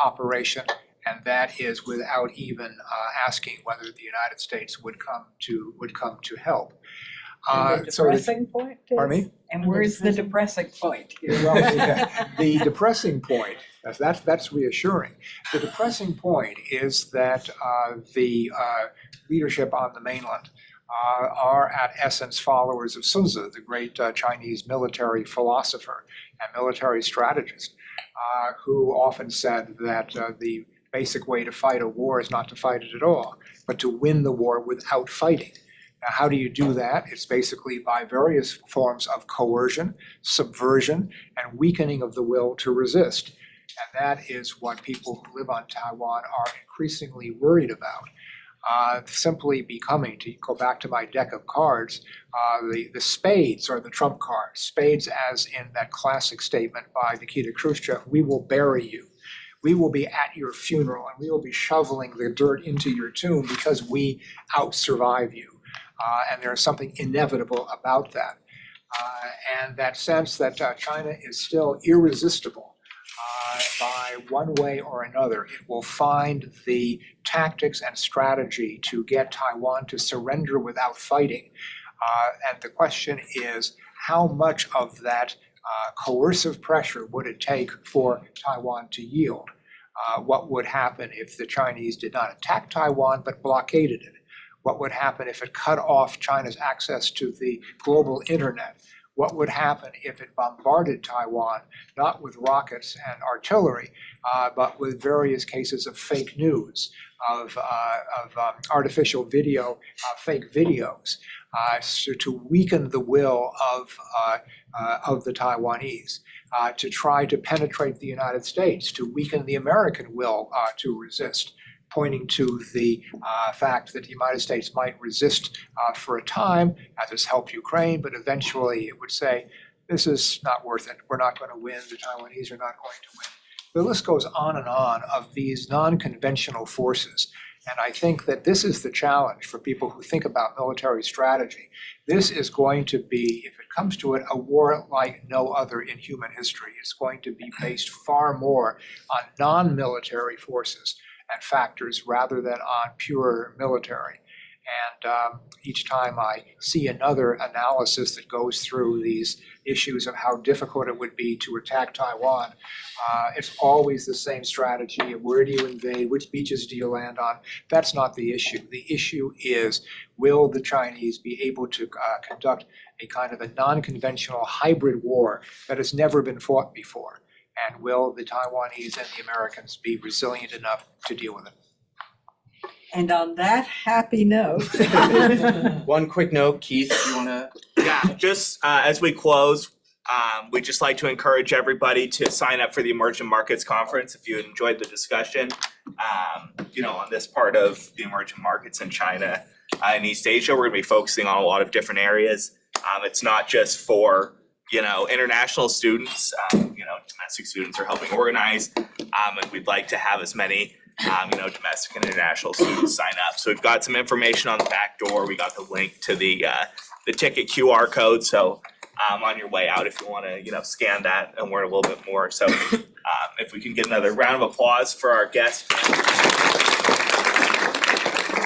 operation, and that is without even asking whether the United States would come to help. And the depressing point is? Pardon me? And where's the depressing point here? Well, the depressing point, that's reassuring. The depressing point is that the leadership on the mainland are at essence followers of Sun Tzu, the great Chinese military philosopher and military strategist, who often said that the basic way to fight a war is not to fight it at all, but to win the war without fighting. Now, how do you do that? It's basically by various forms of coercion, subversion, and weakening of the will to resist. And that is what people who live on Taiwan are increasingly worried about. Simply becoming, to go back to my deck of cards, the spades are the trump cards. Spades as in that classic statement by Nikita Khrushchev, "We will bury you. We will be at your funeral and we will be shoveling the dirt into your tomb because we out-survive you." And there is something inevitable about that. And that sense that China is still irresistible by one way or another. It will find the tactics and strategy to get Taiwan to surrender without fighting. And the question is, how much of that coercive pressure would it take for Taiwan to yield? What would happen if the Chinese did not attack Taiwan but blockaded it? What would happen if it cut off China's access to the global internet? What would happen if it bombarded Taiwan, not with rockets and artillery, but with various cases of fake news, of artificial video, fake videos, so to weaken the will of the Taiwanese, to try to penetrate the United States, to weaken the American will to resist, pointing to the fact that the United States might resist for a time, as has helped Ukraine, but eventually it would say, this is not worth it. We're not going to win. The Taiwanese are not going to win. The list goes on and on of these non-conventional forces. And I think that this is the challenge for people who think about military strategy. This is going to be, if it comes to it, a war like no other in human history. It's going to be based far more on non-military forces and factors rather than on pure military. And each time I see another analysis that goes through these issues of how difficult it would be to attack Taiwan, it's always the same strategy of where do you invade, which beaches do you land on. That's not the issue. The issue is, will the Chinese be able to conduct a kind of a non-conventional hybrid war that has never been fought before? And will the Taiwanese and the Americans be resilient enough to deal with it? And on that happy note. One quick note, Keith, you wanna? Yeah, just as we close, we'd just like to encourage everybody to sign up for the Emerging Markets Conference if you enjoyed the discussion, on this part of the emerging markets in China and East Asia. We're gonna be focusing on a lot of different areas. It's not just for, international students, domestic students are helping organize, and we'd like to have as many domestic and international students sign up. So we've got some information on the back door. We got the link to the ticket QR code. So on your way out, if you want to, scan that and learn a little bit more. So if we can get another round of applause for our guests.